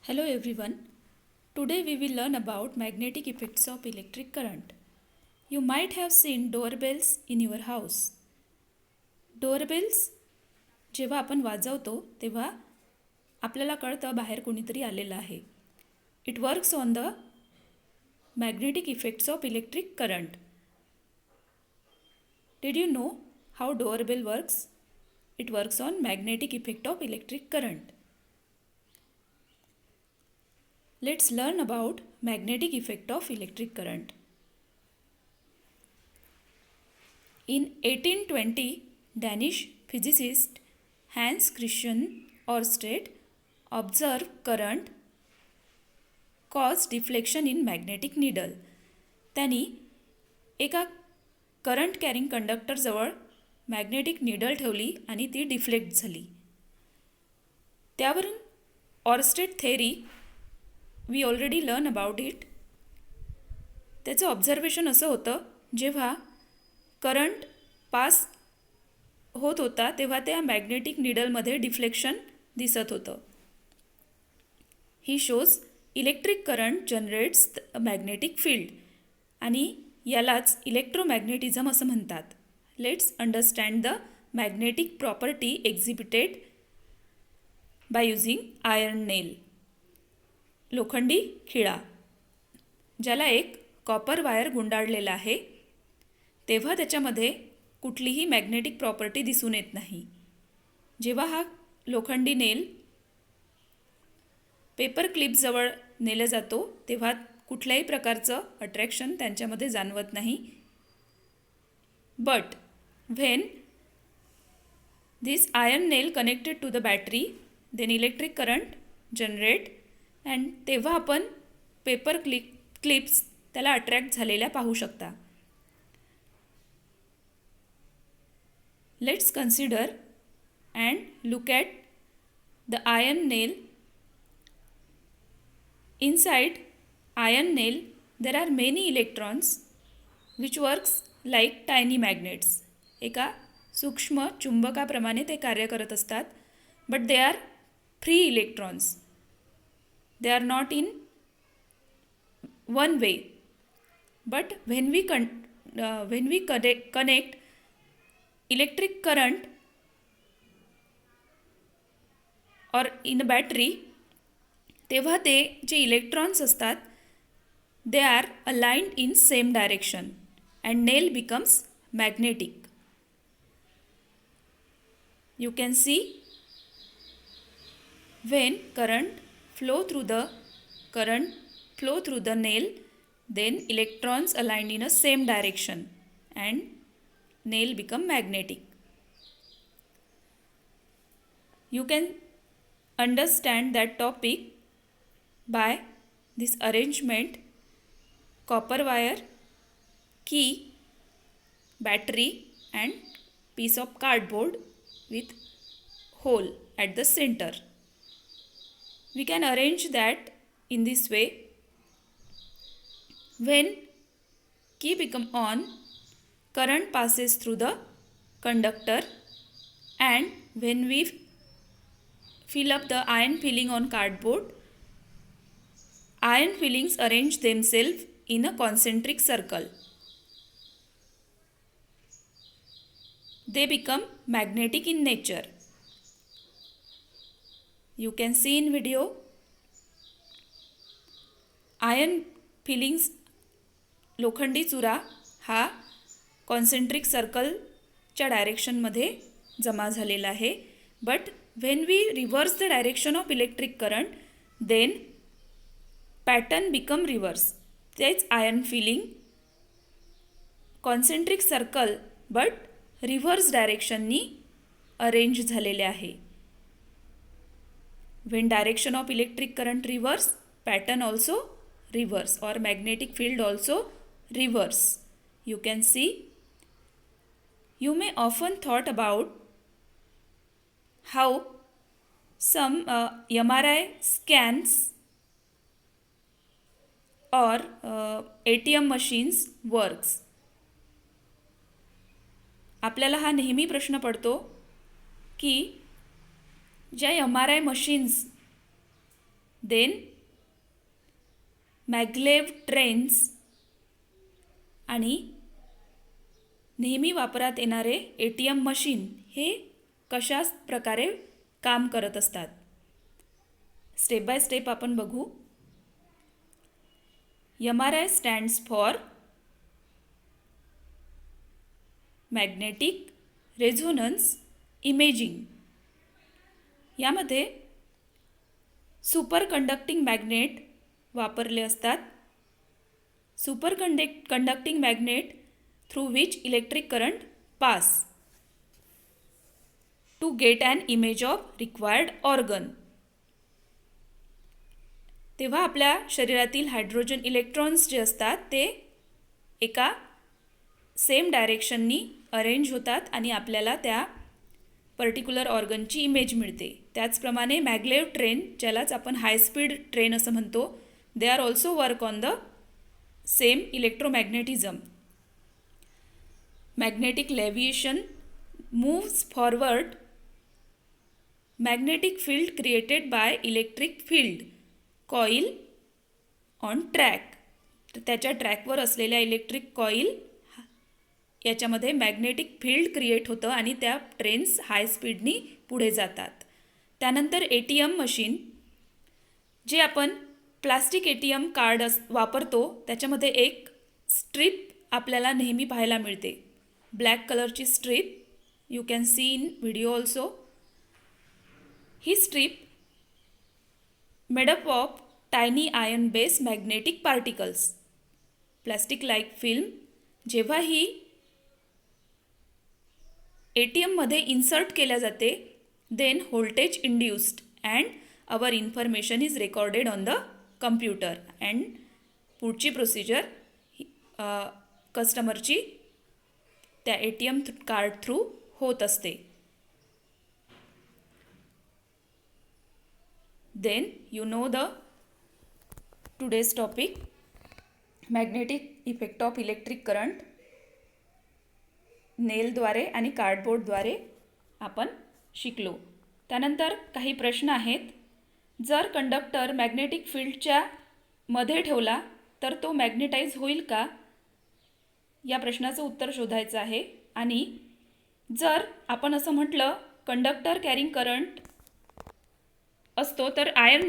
Hello everyone. Today we will learn about magnetic effects of electric current. You might have seen doorbells in your house. Doorbells जेव्हा आपण वाजवतो तेव्हा आपल्याला कळतं बाहेर कोणीतरी आलेलं आहे. It works on the magnetic effects of electric current. Did you know how doorbell works? It works on magnetic effect of electric current. Let's learn about magnetic effect of electric current. In 1820, Danish physicist Hans Christian Ørsted observed current cause deflection in magnetic needle. त्यांनी एका current carrying कंडक्टरजवळ magnetic needle ठेवली आणि ती deflect झाली. त्यावरून Oersted theory we already learn about it. त्याचं observation असं होतं, जेव्हा करंट पास होत होता तेव्हा त्या मॅग्नेटिक निडलमध्ये डिफ्लेक्शन दिसत होतं. ही shows electric current generates magnetic field आणि यालाच इलेक्ट्रोमॅग्नेटिझम असं म्हणतात. Let's understand the magnetic property exhibited by using iron nail. लोखंडी खिळा ज्याला एक कॉपर वायर गुंडाळलेला आहे, तेव्हा त्याच्यामध्ये कुठलीही मॅग्नेटिक प्रॉपर्टी दिसून येत नाही. जेव्हा हा लोखंडी नेल पेपर क्लिपजवळ नेला जातो तेव्हा कुठल्याही प्रकारचं अट्रॅक्शन त्यांच्यामध्ये जाणवत नाही. But when this iron nail connected to the battery then electric current generate and तेव्हा आपण पेपर क्लिप्स त्याला अट्रॅक्ट झालेल्या पाहू शकता. Let's consider and look at the iron nail. Inside iron nail there are many electrons which works like tiny magnets. एका सूक्ष्म चुंबकाप्रमाणे ते कार्य करत असतात. But they are free electrons. They are not in one way. But when we connect electric current or in a battery, तेव्हा ते जे इलेक्ट्रॉन्स असतात they are aligned in same direction and nail becomes magnetic. You can see when current flow through the nail, then electrons aligned in a same direction and nail become magnetic. You can understand that topic by this arrangement: copper wire, key, battery and piece of cardboard with hole at the center. We can arrange that in this way. When key become on, current passes through the conductor, and when we fill up the iron filling on cardboard, iron fillings arrange themselves in a concentric circle. They become magnetic in nature. You can see in video iron fillings, लोखंडी चुरा हा concentric सर्कलच्या डायरेक्शनमध्ये जमा झालेला आहे. But when we reverse the direction of electric current then pattern become reverse. तेच iron filing concentric circle but reverse डायरेक्शननी arrange झालेले आहे. When direction of electric current reverse, pattern also reverse or magnetic field also reverse. You can see. You may often thought about how some MRI scans or ATM machines works. आपल्याला हा नेहमी प्रश्न पडतो की ज्या MRI machines then maglev trains आणि नेहमी वापरात येणारे ATM मशीन हे कशा प्रकारे काम करत असतात. स्टेप बाय स्टेप आपण बघू. MRI stands for magnetic resonance imaging. यामध्ये सुपर कंडक्टिंग मॅग्नेट वापरले असतात. Super conducting magnet through which electric current pass to get an image of required organ. तेव्हा आपल्या शरीरातील हायड्रोजन इलेक्ट्रॉन्स जे असतात ते एका सेम डायरेक्शननी अरेंज होतात आणि आपल्याला त्या पर्टिक्युलर ऑर्गनची इमेज मिळते. त्याचप्रमाणे मॅग्लेव ट्रेन, ज्यालाच आपण हाय स्पीड ट्रेन असं म्हणतो, they are also work on the same electromagnetism. Magnetic levitation moves forward magnetic field created by electric field coil on track. तर त्याच्या ट्रॅकवर असलेल्या इलेक्ट्रिक कॉईल याच्यामध्ये मॅग्नेटिक फील्ड क्रिएट होतं आणि त्या ट्रेन्स हाय स्पीडनी पुढे जातात. त्यानंतर ATM मशीन, जे आपण प्लास्टिक ATM कार्ड वापरतो त्याच्यामध्ये एक स्ट्रीप आपल्याला नेहमी पाहायला मिळते, ब्लॅक कलरची strip. You can see in video also. ही strip made up of tiny iron base magnetic particles, plastic like film. जेव्हा ही ATM मध्ये इन्सर्ट केल्या जाते, then voltage induced and our information is recorded on the computer and पुढची procedure कस्टमरची त्या ATM card through होत असते. Then you know the today's topic, magnetic effect of electric current. नेलद्वारे आणि कार्डबोर्डद्वारे आपण शिकलो. त्यानंतर काही प्रश्न आहेत. जर कंडक्टर मॅग्नेटिक फील्डच्या मध्ये ठेवला तर तो मॅग्नेटाइज होईल का, या प्रश्नाचं उत्तर शोधायचं आहे. आणि जर आपण असं म्हटलं कंडक्टर कॅरिंग करंट असतो तर आयर्न